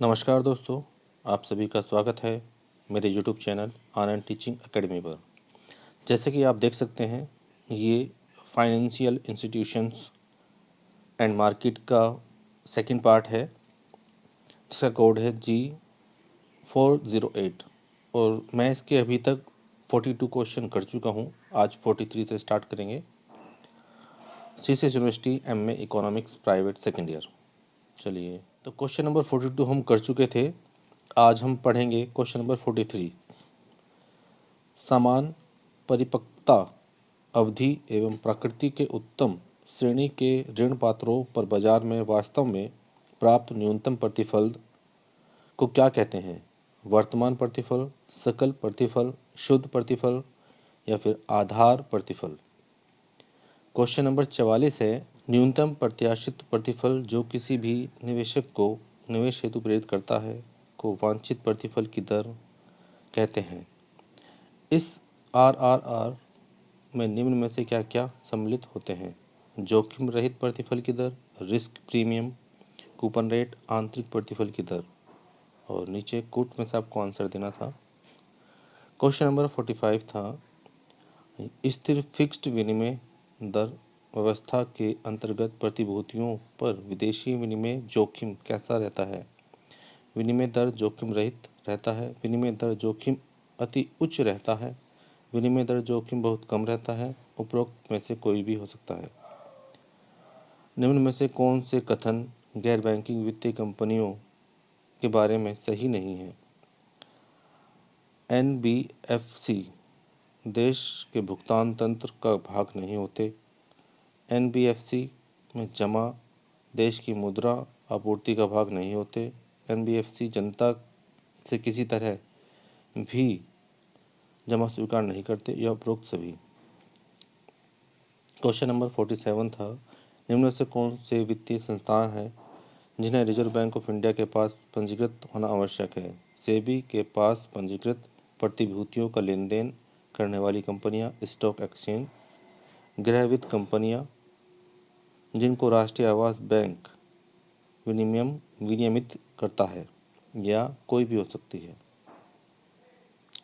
नमस्कार दोस्तों, आप सभी का स्वागत है मेरे यूट्यूब चैनल आनंद टीचिंग एकेडमी पर। जैसे कि आप देख सकते हैं, ये फाइनेंशियल इंस्टीट्यूशंस एंड मार्केट का सेकंड पार्ट है, जिसका कोड है G408 और मैं इसके अभी तक 42 क्वेश्चन कर चुका हूँ। आज 43 से स्टार्ट करेंगे। CCS university MA economics private second year. चलिए, तो क्वेश्चन नंबर 42 हम कर चुके थे। आज हम पढ़ेंगे क्वेश्चन नंबर 43। समान परिपक्वता अवधि एवं प्रकृति के उत्तम श्रेणी के ऋण पात्रों पर बाजार में वास्तव में प्राप्त न्यूनतम प्रतिफल को क्या कहते हैं? वर्तमान प्रतिफल, सकल प्रतिफल, शुद्ध प्रतिफल या फिर आधार प्रतिफल। क्वेश्चन नंबर 44 है, न्यूनतम प्रत्याशित प्रतिफल जो किसी भी निवेशक को निवेश हेतु प्रेरित करता है को वांछित प्रतिफल की दर कहते हैं। इस आरआरआर में निम्न में से क्या क्या सम्मिलित होते हैं? जोखिम रहित प्रतिफल की दर, रिस्क प्रीमियम, कूपन रेट, आंतरिक प्रतिफल की दर। और नीचे कूट में से आपको आंसर देना था। क्वेश्चन नंबर 45 था, स्थिर फिक्स्ड विनिमय दर व्यवस्था के अंतर्गत प्रतिभूतियों पर विदेशी विनिमय जोखिम कैसा रहता है? विनिमय दर जोखिम रहित रहता है, विनिमय दर जोखिम अति उच्च रहता है, विनिमय दर जोखिम बहुत कम रहता है। उपरोक्त में से कोई भी हो सकता है। निम्न में से कौन से कथन गैर बैंकिंग वित्तीय कंपनियों के बारे में सही नहीं है? एनबीएफसी देश के भुगतान तंत्र का भाग नहीं होते। एनबीएफसी में जमा देश की मुद्रा आपूर्ति का भाग नहीं होते। एनबीएफसी जनता से किसी तरह भी जमा स्वीकार नहीं करते। यह उपरोक्त सभी। क्वेश्चन नंबर 47 था, निम्न में से कौन से वित्तीय संस्थान हैं जिन्हें रिजर्व बैंक ऑफ इंडिया के पास पंजीकृत होना आवश्यक है? सेबी के पास पंजीकृत प्रतिभूतियों का लेन देन करने वाली कंपनियां, स्टॉक एक्सचेंज, गृह वित्त कंपनियां जिनको राष्ट्रीय आवास बैंक विनियमित करता है, या कोई भी हो सकती है,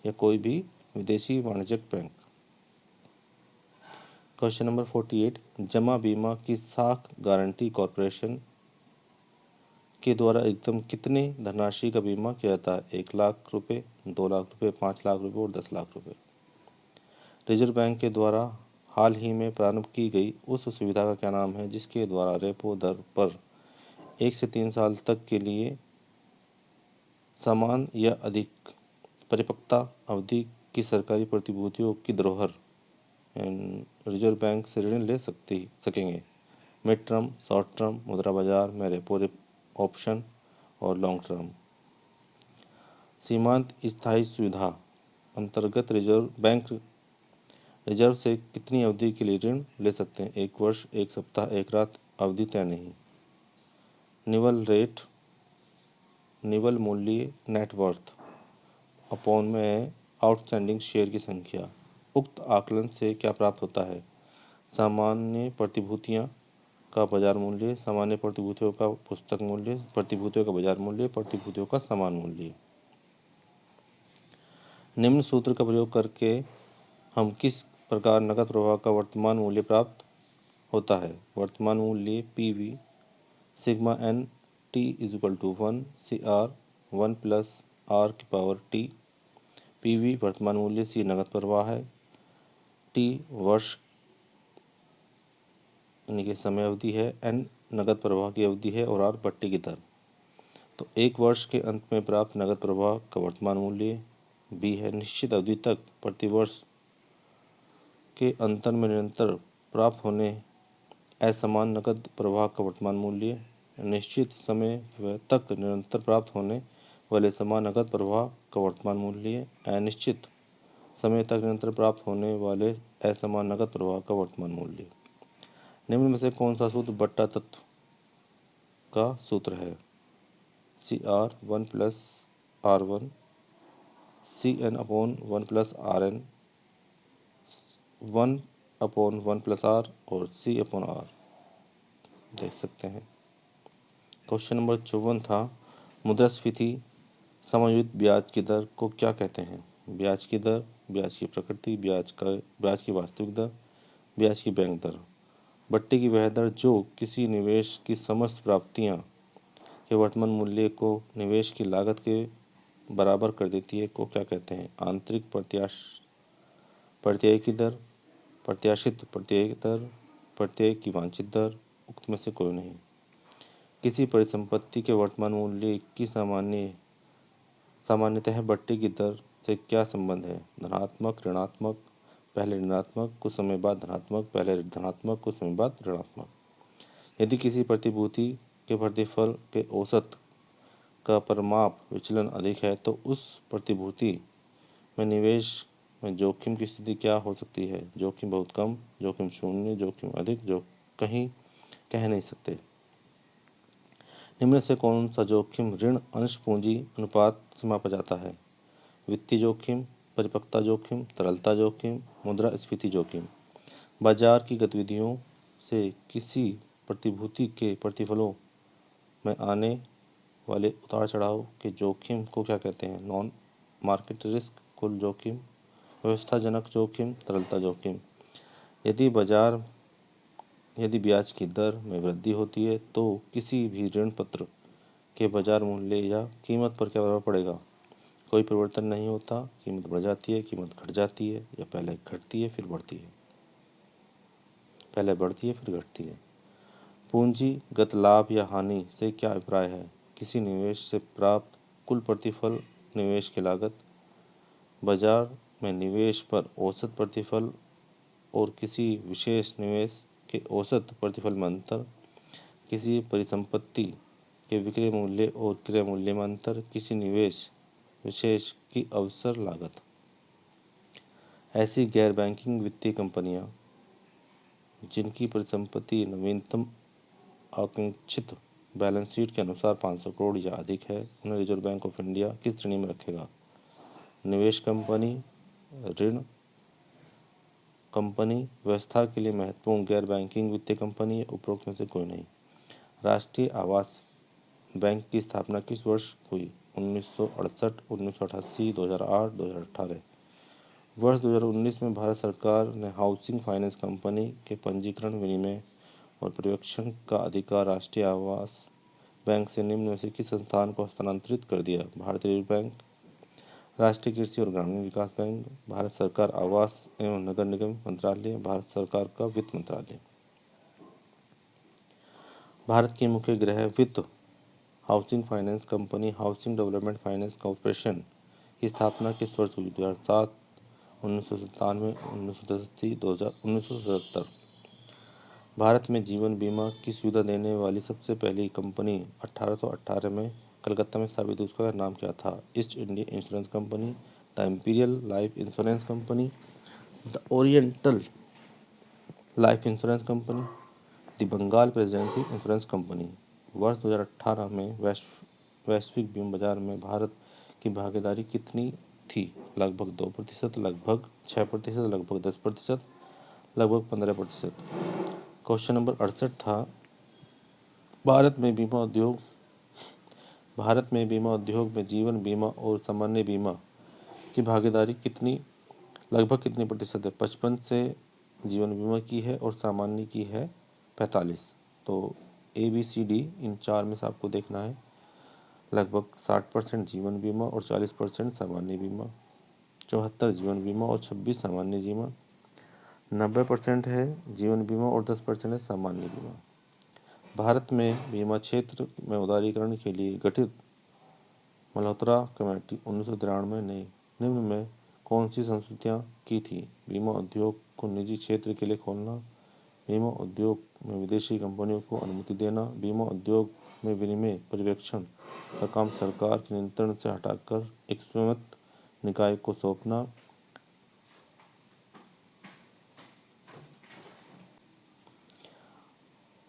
या कोई भी विदेशी वाणिज्यिक बैंक। क्वेश्चन नंबर 48, जमा बीमा की साख गारंटी कॉरपोरेशन के द्वारा एकदम कितने धनराशि का बीमा किया जाता है? 1 लाख रुपए, 2 लाख रुपए, 5 लाख रुपए और 10 लाख रुपए। रिजर्व बैंक के द्वारा हाल ही में प्रारंभ की गई उस सुविधा का क्या नाम है जिसके द्वारा रेपो दर पर 1 से 3 साल तक के लिए समान या अधिक परिपक्वता अवधि की सरकारी प्रतिभूतियों की धरोहर रिजर्व बैंक से ऋण ले सकेंगे? मिड टर्म, शॉर्ट टर्म मुद्रा बाजार में रेपो ऑप्शन और लॉन्ग टर्म। सीमांत स्थायी सुविधा अंतर्गत रिजर्व बैंक रिजर्व से कितनी अवधि के लिए ऋण ले सकते हैं? 1 वर्ष, 1 सप्ताह, 1 रात, अवधि तय नहीं। निवल रेट, निवल मूल्य नेटवर्थ अपॉन में आउटस्टैंडिंग शेयर की संख्या। उक्त आकलन से क्या प्राप्त होता है? सामान्य प्रतिभूतियां का बाजार मूल्य, सामान्य प्रतिभूतियों का पुस्तक मूल्य, प्रतिभूतियों का बाजार मूल्य, प्रतिभूतियों का समान मूल्य। निम्न सूत्र का प्रयोग करके हम किस प्रकार नकद प्रवाह का वर्तमान मूल्य प्राप्त होता है? वर्तमान मूल्य PV sigma N T is equal to 1 C R 1 plus R की पावर टी। पीवी वर्तमान मूल्य, सी नकद प्रवाह है, टी वर्ष यानी कि समय अवधि है, एन नकद प्रवाह की अवधि है और आर पट्टी की दर। तो 1 वर्ष के अंत में प्राप्त नकद प्रवाह का वर्तमान मूल्य। बी है, निश्चित अवधि तक प्रतिवर्ष के अंतर में निरंतर प्राप्त होने असमान नकद प्रवाह का वर्तमान मूल्य। निश्चित समय तक निरंतर प्राप्त होने वाले समान नकद प्रवाह का वर्तमान मूल्य। अनिश्चित समय तक निरंतर प्राप्त होने वाले असमान नकद प्रवाह का वर्तमान मूल्य। निम्न में से कौन सा सूत्र बट्टा तत्व का सूत्र है? C R 1 plus R 1, C N upon 1 plus R N, 1 upon 1 plus R और सी अपॉन आर। देख सकते हैं। क्वेश्चन नंबर 54 था, मुद्रास्फीति समायोजित ब्याज की दर को क्या कहते हैं? ब्याज की दर, ब्याज की प्रकृति, ब्याज की वास्तविक दर, ब्याज की बैंक दर। बट्टे की वह दर जो किसी निवेश की समस्त प्राप्तियां के वर्तमान मूल्य को निवेश की लागत के बराबर कर देती है को क्या कहते हैं? आंतरिक प्रत्यय की दर, प्रत्याशित प्रत्यय दर, प्रत्यय की वांछित दर, उक्त में से कोई नहीं। किसी परिसंपत्ति के वर्तमान मूल्य की सामान्यतः बट्टे की दर से क्या संबंध है? धनात्मक, ऋणात्मक, पहले ऋणात्मक कुछ समय बाद धनात्मक, पहले धनात्मक कुछ समय बाद ऋणात्मक। यदि किसी प्रतिभूति के प्रतिफल के औसत का परिमाप विचलन अधिक है तो उस प्रतिभूति में निवेश में जोखिम की स्थिति क्या हो सकती है? जोखिम बहुत कम, जोखिम शून्य, जोखिम अधिक, जो कहीं कह नहीं सकते। निम्न से कौन सा जोखिम ऋण अंश पूंजी अनुपात से मापा जाता है? वित्तीय जोखिम, परिपक्वता जोखिम, तरलता जोखिम, मुद्रास्फीति जोखिम। बाजार की गतिविधियों से किसी प्रतिभूति के प्रतिफलों में आने वाले उतार चढ़ाव के जोखिम को क्या कहते हैं? नॉन मार्केट रिस्क, कुल जोखिम, व्यवस्थाजनक जोखिम, तरलता जोखिम। यदि ब्याज की दर में वृद्धि होती है तो किसी भी ऋण पत्र के बाजार मूल्य या कीमत पर क्या प्रभाव पड़ेगा? कोई परिवर्तन नहीं होता, कीमत बढ़ जाती है, कीमत घट जाती है, या पहले घटती है फिर बढ़ती है, पहले बढ़ती है फिर घटती है। पूंजीगत लाभ या हानि से क्या अभिप्राय है? किसी निवेश से प्राप्त कुल प्रतिफल, निवेश की लागत, बाजार में निवेश पर औसत प्रतिफल और किसी विशेष निवेश के औसत प्रतिफल में अंतर, किसी परिसंपत्ति के विक्रय मूल्य और क्रय मूल्य में अंतर, किसी निवेश विशेष की अवसर लागत। ऐसी गैर बैंकिंग वित्तीय कंपनियां जिनकी परिसंपत्ति नवीनतम आकांक्षित बैलेंस शीट के अनुसार 500 करोड़ या अधिक है, उन्हें रिजर्व बैंक ऑफ इंडिया किस श्रेणी में रखेगा? निवेश कंपनी, ऋण कंपनी, व्यवस्था के लिए महत्वपूर्ण गैर बैंकिंग वित्तीय कंपनी, उपरोक्त में से कोई नहीं। राष्ट्रीय आवास बैंक की स्थापना किस वर्ष हुई? 1968, 1988, 2008, 2018। वर्ष 2019 में भारत सरकार ने हाउसिंग फाइनेंस कंपनी के पंजीकरण, विनिमय और पर्यवेक्षण का अधिकार राष्ट्रीय आवास बैंक से निम्न में से किस संस्थान को हस्तांतरित कर दिया? भारतीय रिजर्व बैंक, राष्ट्रीय कृषि और ग्रामीण विकास बैंक, भारत सरकार आवास एवं नगर निगम मंत्रालय, भारत सरकार का वित्त मंत्रालय। भारत की मुख्य गृह वित्त housing finance company housing development finance corporation की स्थापना किस वर्ष हुई? 2007, 1997, 1983, 2000, 1977। भारत में जीवन बीमा की सुविधा देने वाली सबसे पहली कंपनी 1818 में कलकत्ता में स्थापित हुई। उसका नाम क्या था? East India Insurance Company, the Imperial Life Insurance Company, the Oriental Life Insurance Company, the Bengal Presidency Insurance Company. वर्ष 2018 में वैश्विक बीमा बाजार में भारत की भागीदारी कितनी थी? लगभग 2%, लगभग 6%, लगभग 10%, लगभग 15%। क्वेश्चन नंबर 68 था, भारत में बीमा उद्योग में जीवन बीमा और सामान्य बीमा की भागीदारी लगभग कितनी प्रतिशत है? 55 से जीवन बीमा की है और सामान्य की है 45। तो ABCD इन चार में से आपको देखना है। लगभग 60% जीवन बीमा और 40% सामान्य बीमा, 74 जीवन बीमा और 26 सामान्य बीमा, 90% है जीवन बीमा और 10% है सामान्य बीमा। भारत में बीमा क्षेत्र में उदारीकरण के लिए गठित मल्होत्रा कमेटी 1993 ने निम्न में कौन सी संस्तुतियाँ की थी? बीमा उद्योग को निजी क्षेत्र के लिए खोलना, बीमा उद्योग में विदेशी कंपनियों को अनुमति देना, बीमा उद्योग में विनिमय पर्यवेक्षण का काम सरकार के नियंत्रण से हटाकर एक स्वायत्त निकाय को सौंपना,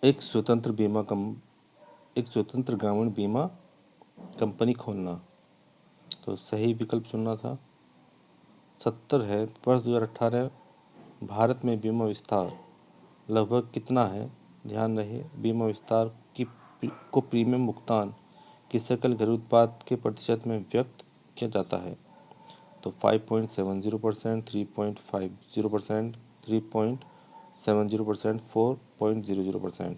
एक स्वतंत्र ग्रामीण बीमा कंपनी खोलना। तो सही विकल्प चुनना था। 70 है, वर्ष 2018 भारत में बीमा विस्तार लगभग कितना है? ध्यान रहे, बीमा विस्तार को प्रीमियम भुगतान किस सकल घरेलू उत्पाद के प्रतिशत में व्यक्त किया जाता है? तो 5.70%, 3.50%, 3.70%, 4.00%।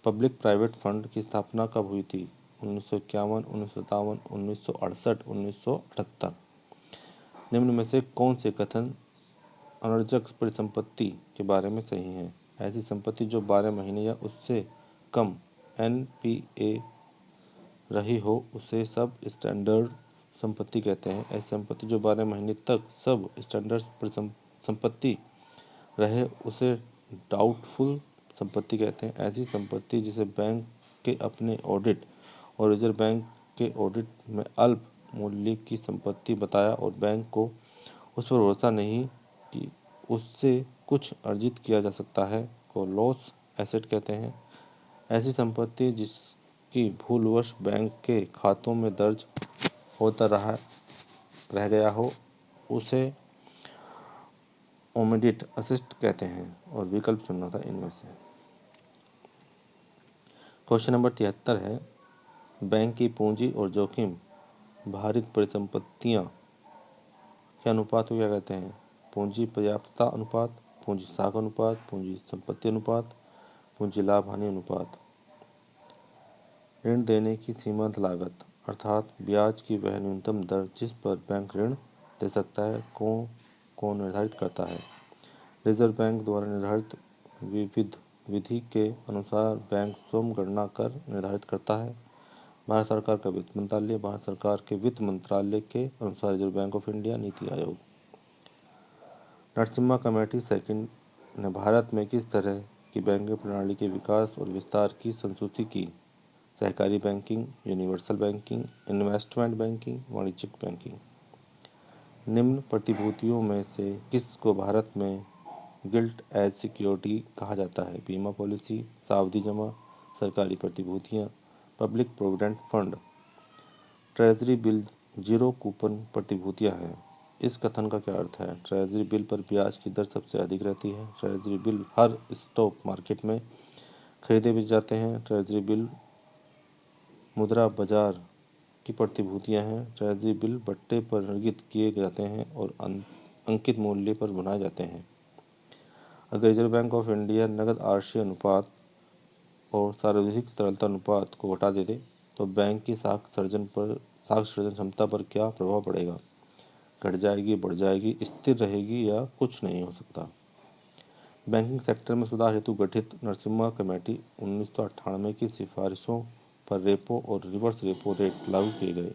पब्लिक प्राइवेट फंड की स्थापना कब हुई थी? 1951, 1957, 1968, 1978। निम्न में से कौन से कथन अनर्जक परिसंपत्ति के बारे में सही है? ऐसी संपत्ति जो 12 महीने या उससे कम एनपीए रही हो उसे सब स्टैंडर्ड संपत्ति कहते हैं। ऐसी संपत्ति जो 12 महीने तक सब स्टैंडर्ड संपत्ति रहे उसे डाउटफुल संपत्ति कहते हैं। ऐसी संपत्ति जिसे बैंक के अपने ऑडिट और रिजर्व बैंक के ऑडिट में अल्प मूल्य की संपत्ति बताया और बैंक को उस पर भरोसा नहीं कि उससे कुछ अर्जित किया जा सकता है को लॉस एसेट कहते हैं। ऐसी संपत्ति जिसकी भूलवश बैंक के खातों में दर्ज होता रह गया हो उसे ओमिटेड असेट कहते हैं। और विकल्प चुनना था इनमें से। क्वेश्चन नंबर 73 है, बैंक की पूंजी और जोखिम भारित परिसंपत्तियां के अनुपात को क्या कहते हैं? पूंजी पर्याप्तता अनुपात, पूंजी साख अनुपात, पूंजी संपत्ति अनुपात, पूंजी लाभ हानि अनुपात। ऋण देने की सीमांत लागत अर्थात ब्याज की वह न्यूनतम दर जिस पर बैंक ऋण दे सकता है को निर्धारित करता है। रिजर्व बैंक द्वारा निर्धारित विविध विधि के अनुसार बैंक स्वयं गणना कर निर्धारित करता है। भारत सरकार का वित्त मंत्रालय, भारत सरकार के वित्त मंत्रालय के अनुसार reserve bank of India, NITI Aayog. Narasimha committee second ने भारत में किस तरह की बैंकिंग प्रणाली के विकास और विस्तार की संस्तुति की? सहकारी banking, universal banking, investment banking, वाणिज्यिक बैंकिंग। निम्न प्रतिभूतियों में से किस को भारत में गिल्ट एज सिक्योरिटी कहा जाता है? बीमा पॉलिसी, सावधि जमा, सरकारी प्रतिभूतियां, public provident fund. Treasury bill zero coupon प्रतिभूतियां हैं। इस कथन का क्या अर्थ है? ट्रेजरी बिल पर ब्याज की दर सबसे अधिक रहती है। ट्रेजरी बिल हर स्टॉक मार्केट में खरीदे बेचे जाते हैं। ट्रेजरी बिल मुद्रा बाजार की प्रतिभूतियां हैं। ट्रेजरी बिल बट्टे पर निर्गत किए जाते हैं और अंकित मूल्य पर बनाए जाते हैं। अगर रिजर्व बैंक ऑफ इंडिया नकद आरक्षी अनुपात और सार्वधिक तरलता अनुपात को घटा दे तो बैंक की साख सर्जन क्षमता पर क्या प्रभाव पड़ेगा? घट जाएगी, बढ़ जाएगी, स्थिर रहेगी या कुछ नहीं हो सकता? बैंकिंग सेक्टर में सुधार हेतु गठित नरसिम्हा कमेटी 1998 की सिफारिशों पर रेपो और रिवर्स रेपो रेट लागू किए गए।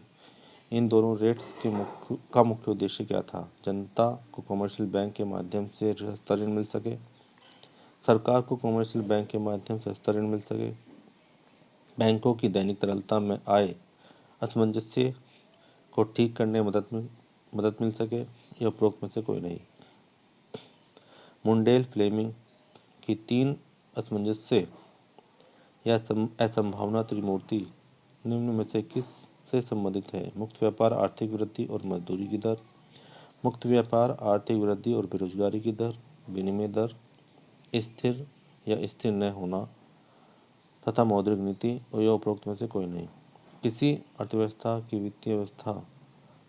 इन दोनों रेट्स का मुख्य उद्देश्य क्या था? जनता को कमर्शियल बैंक के माध्यम से सस्ता ऋण मिल सके, सरकार को कमर्शियल बैंक के माध्यम से सस्ता ऋण मिल सके, बैंकों की दैनिक तरलता में आए असमंजस्य को ठीक करने में मदद मिल सके, या उपरोक्त में से कोई नहीं। मुंडेल फ्लेमिंग की 3 असमंजस्य या असंभावना त्रिमूर्ति निम्न में से किस से संबंधित है? मुक्त व्यापार, आर्थिक वृद्धि और मजदूरी की दर, मुक्त व्यापार, आर्थिक वृद्धि और बेरोजगारी की दर, विनिमय दर, स्थिर या स्थिर न होना तथा मौद्रिक नीति, और यह उपरोक्त में से कोई नहीं। किसी अर्थव्यवस्था की वित्तीय व्यवस्था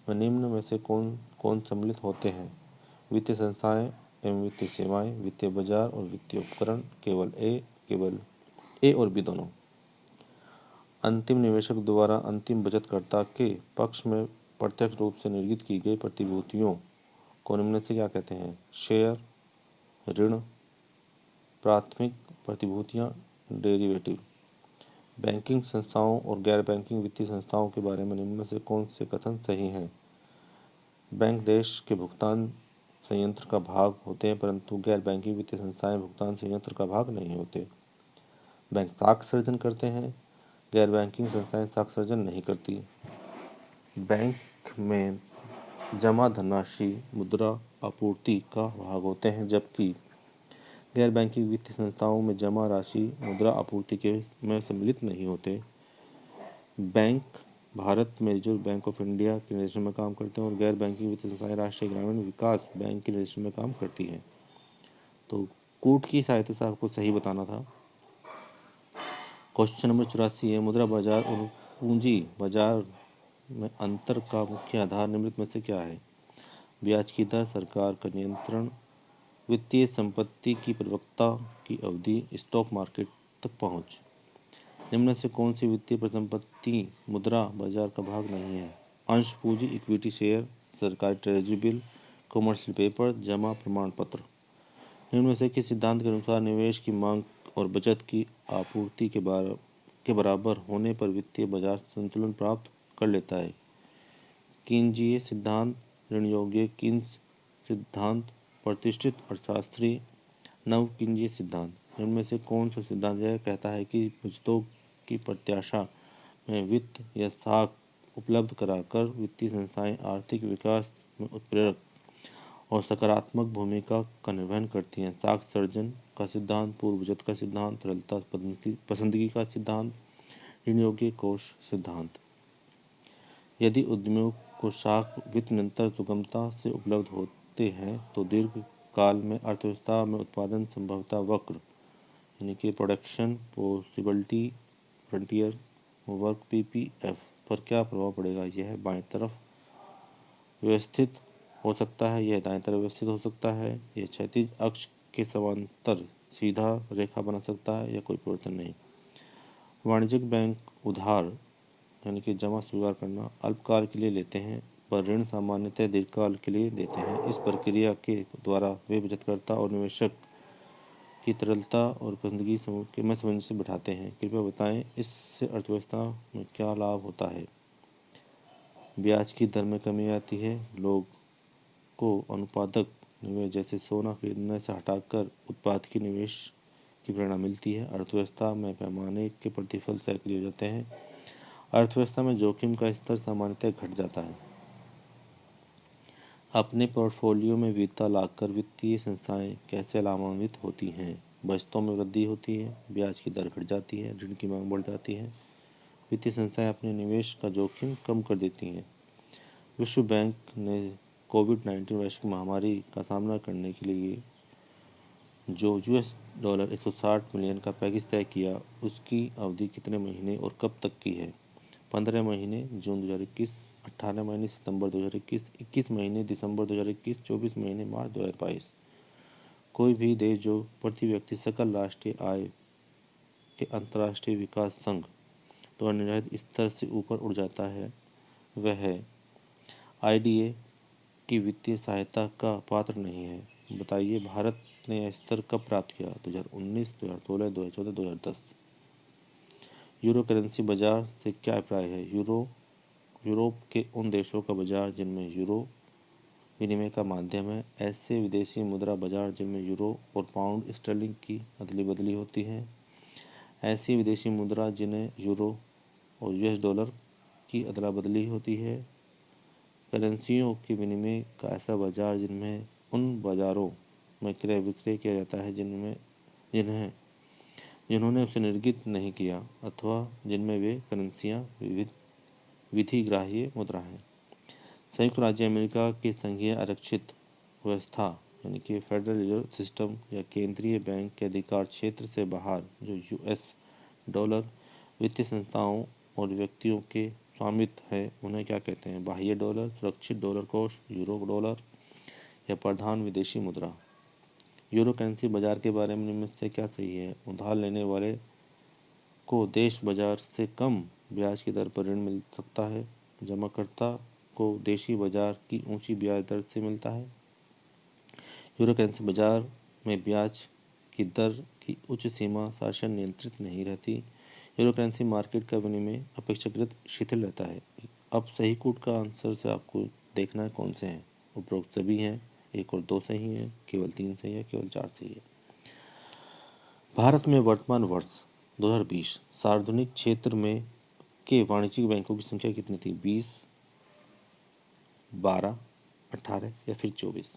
में निम्न में से कौन कौन सम्मिलित होते हैं? वित्तीय संस्थाएं एवं वित्तीय सेवाएं, वित्तीय बाजार और वित्तीय उपकरण। केवल ए और बी दोनों। अंतिम निवेशक द्वारा अंतिम बचतकर्ता के पक्ष में प्रत्यक्ष रूप से निर्गत की गई प्रतिभूतियों को निम्न से क्या कहते हैं? शेयर, ऋण, प्राथमिक प्रतिभूतियां, डेरिवेटिव। बैंकिंग संस्थाओं और गैर बैंकिंग वित्तीय संस्थाओं के बारे में निम्न में से कौन से कथन सही हैं? बैंक देश के भुगतान संयंत्र का भाग होते हैं परंतु गैर बैंकिंग वित्तीय संस्थाएं भुगतान संयंत्र का भाग नहीं होते। बैंक साख सर्जन करते हैं, गैर बैंकिंग संस्थाएं साख सर्जन नहीं करती। बैंक में जमा धनराशि मुद्रा आपूर्ति का भाग होते हैं जबकि गैर बैंकिंग वित्तीय संस्थाओं में जमा राशि मुद्रा आपूर्ति के में सम्मिलित नहीं होते। बैंक भारत में रिजर्व बैंक ऑफ इंडिया के निर्देशन में काम करते हैं और गैर बैंकिंग वित्तीय संस्थाएं राष्ट्रीय ग्रामीण विकास बैंक के निर्देशन में काम करती हैं। तो कूट की सहायता से आपको सही बताना था। क्वेश्चन नंबर 84 है, मुद्रा बाजार और पूंजी बाजार में अंतर का मुख्य आधार निम्नलिखित में से क्या है? ब्याज की दर, सरकार का नियंत्रण, वित्तीय संपत्ति की परिपक्वता की अवधि, स्टॉक मार्केट तक पहुंच। निम्न में से कौन सी वित्तीय परिसंपत्ति मुद्रा बाजार का भाग नहीं है? अंश पूंजी, इक्विटी शेयर, सरकारी ट्रेजरी बिल, कमर्शियल पेपर, जमा प्रमाण पत्र। निम्न में से किस सिद्धांत के अनुसार निवेश की मांग और बचत की आपूर्ति के बराबर होने पर वित्तीय बाजार संतुलन प्राप्त कर लेता है? कीन्जीय सिद्धांत, ऋण योग्य कीन्स सिद्धांत, प्रतिष्ठित अर्थशास्त्री नव कीन्जीय सिद्धांत। इनमें से कौन सा सिद्धांत यह कहता है कि बचतों की प्रत्याशा में वित्त या साख उपलब्ध कराकर वित्तीय संस्थाएं आर्थिक विकास में उत्प्रेरक और सकारात्मक भूमिका का निर्वहन करती हैं? साख सर्जन का सिद्धांत, पूर्व बचत का सिद्धांत, तरलता पसंदगी का सिद्धांत, ऋण योग्य कोष सिद्धांत। यदि उद्यमियों को साख वित्त निरंतर सुगमता से उपलब्ध होते हैं तो दीर्घ काल में अर्थव्यवस्था में उत्पादन संभवता वक्र यानी कि production possibility frontier work PPF पर क्या प्रभाव पड़ेगा? यह बाएं तरफ व्यवस्थित हो सकता है, यह दाएं तरफ व्यवस्थित हो सकता है, यह क्षैतिज अक्ष के समांतर सीधा रेखा बना सकता है या कोई परिवर्तन नहीं। वाणिज्यिक बैंक उधार यानी कि जमा स्वीकार करना अल्पकाल के लिए लेते हैं पर ऋण सामान्यतः दीर्घकाल के लिए देते हैं। इस प्रक्रिया के द्वारा वे बचतकर्ता और निवेशक की तरलता और पसंदगी में सामंजस्य बिठाते हैं। कृपया बताएं इससे अर्थव्यवस्था में क्या लाभ होता है? ब्याज की दर में कमी आती है, लोग को अनुपातक निवेश जैसे सोना खरीदने से हटाकर उत्पाद की निवेश की प्रेरणा मिलती है, अर्थव्यवस्था में पैमाने के प्रतिफल सक्रिय हो जाते हैं, अर्थव्यवस्था में जोखिम का स्तर सामान्यतः घट जाता है। अपने पोर्टफोलियो में विविधता लाकर वित्तीय संस्थाएं कैसे लाभान्वित होती हैं? बचतों में वृद्धि होती है, ब्याज की दर घट जाती है, ऋण की मांग बढ़ जाती है, वित्तीय संस्थाएं अपने निवेश का जोखिम कम कर देती हैं। विश्व बैंक ने कोविड-19 वैश्विक महामारी का सामना करने के लिए जो $160 मिलियन का पैकेज तय किया उसकी अवधि कितने महीने और कब तक की है? 15 महीने जून 2021, 18 महीने सितंबर 2021, 21 महीने दिसंबर 2021, 24 महीने मार्च 2022। कोई भी देश जो प्रति व्यक्ति सकल राष्ट्रीय आय के अंतर्राष्ट्रीय विकास संघ द्वारा निर्धारित स्तर से ऊपर उठ जाता है वह आईडीए की वित्तीय सहायता का पात्र नहीं है। बताइए भारत ने यह स्तर कब प्राप्त किया? 2019, 2016, 2014, 2010। यूरो करेंसी बाजार से क्या अभिप्राय है? यूरोप के उन देशों का बाजार जिनमें यूरो विनिमय का माध्यम है, ऐसे विदेशी मुद्रा बाजार जिनमें यूरो और पाउंड स्टर्लिंग की अदली बदली होती है, ऐसी विदेशी मुद्रा जिन्हें यूरो और यूएस डॉलर की अदला बदली होती है, करेंसियों के विनिमय का ऐसा बाजार जिनमें उन बाजारों में क्रय विक्रय किया जाता है जिन्होंने उसे निर्गत नहीं किया अथवा जिनमें वे करेंसियाँ विधिग्राह्य मुद्रा हैं। संयुक्त राज्य अमेरिका की संघीय आरक्षित व्यवस्था यानी कि फेडरल रिजर्व सिस्टम या केंद्रीय बैंक के अधिकार क्षेत्र से बाहर जो यूएस डॉलर वित्तीय संस्थाओं और व्यक्तियों के स्वामित्व है उन्हें क्या कहते हैं? बाह्य डॉलर, सुरक्षित डॉलर कोष, यूरो डॉलर या प्रधान विदेशी मुद्रा। यूरो करेंसी बाजार के बारे में निम्न से क्या सही है? उधार लेने वाले को देश बाजार से कम ब्याज की दर पर ऋण मिल सकता है, जमाकर्ता को देशी बाजार की ऊंची ब्याज दर से मिलता है। यूरो करेंसी बाजार में ब्याज की दर की उच्च सीमा शासन नियंत्रित नहीं रहती। यूरो करेंसी मार्केट का विनिमय अपेक्षाकृत शिथिल रहता है। अब सही कूट का आंसर से आपको देखना है कौन से हैं। उपरोक्त सभी हैं, एक और दो सही हैं, केवल 3 सही है, केवल 4 सही है। भारत में वर्तमान वर्ष 2020 सार्वजनिक क्षेत्र में के वाणिज्यिक बैंकों की संख्या कितनी थी? 20, 12, 18 या फिर 24?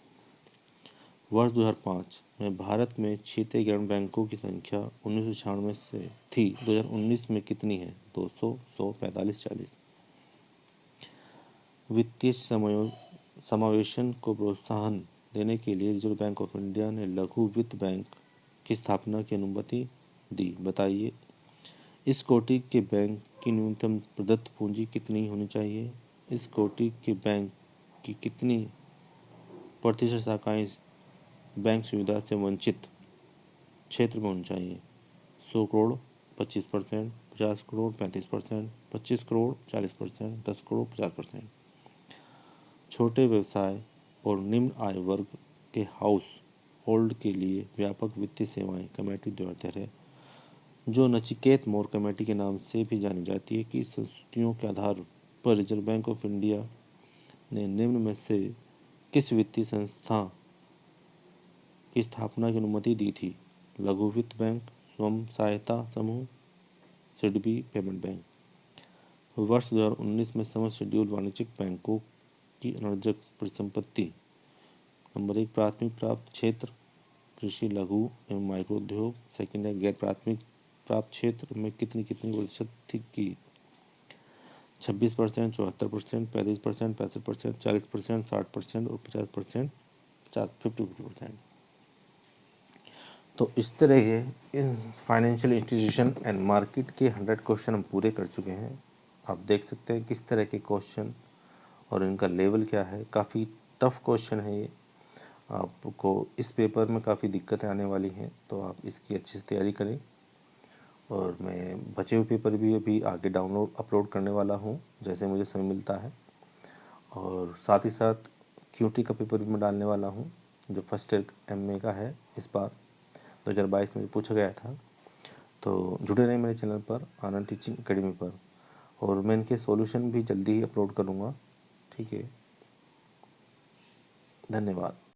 वर्ष 2005 में भारत में क्षेत्रीय ग्रामीण बैंकों की संख्या 1996 से थी, 2019 में कितनी है? 200, 100, 45, 40। वित्तीय समावेशन को प्रोत्साहन देने के लिए रिजर्व बैंक ऑफ इंडिया ने लघु वित्त बैंक की स्थापना की अनुमति दी। बताइए इस कोटि के बैंक की न्यूनतम प्रदत्त पूंजी कितनी होनी चाहिए? इस कोटि के बैंक की कितनी प्रतिशत शाखाएं इस बैंक सुविधा से वंचित क्षेत्र में होनी चाहिए? 100 करोड़ 25%, 50 करोड़ 35%, 25 करोड़ 40%, 10 करोड़ 50%। छोटे व्यवसाय और निम्न आय वर्ग के हाउस होल्ड के लिए व्यापक वित्तीय सेवाएं कमेटी 2013, जो नचिकेत मोर कमेटी के नाम से भी जानी जाती है, की संस्तुतियों के आधार पर रिजर्व बैंक ऑफ इंडिया ने निम्न में से किस वित्तीय संस्था की स्थापना की अनुमति दी थी? लघु वित्त बैंक, स्वयं सहायता समूह, सिडबी पेमेंट बैंक। वर्ष 2019 में समस्त शेड्यूल वाणिज्यिक बैंकों की अनर्जक परिसंपत्ति। नंबर 1 प्राथमिक प्राप्त क्षेत्र कृषि, लघु एवं माइक्रो उद्योग। सेकंड है गैर प्राथमिक प्राप्त क्षेत्र में कितनी प्रतिशत थी की? 26%, 74%, 35%, 65%, 40%, 60% और 50%, 50%। तो इस तरह के in financial institution and market के 100 क्वेश्चन हम पूरे कर चुके हैं। आप देख सकते हैं किस तरह के क्वेश्चन और इनका लेवल क्या है। काफ़ी टफ क्वेश्चन है ये, आपको इस पेपर में काफ़ी दिक्कतें आने वाली हैं, तो आप इसकी अच्छी से तैयारी करें। और मैं बचे हुए पेपर भी अभी आगे अपलोड करने वाला हूँ जैसे मुझे समय मिलता है। और साथ ही साथ क्यूटी का पेपर भी मैं डालने वाला हूँ जो फर्स्ट ईयर एमए का है, इस बार 2022 में पूछा गया था। तो जुड़े रहें मेरे चैनल पर, आनंद टीचिंग एकेडमी पर, और मैं इनके सॉल्यूशन भी जल्दी ही अपलोड करूँगा। ठीक है, धन्यवाद।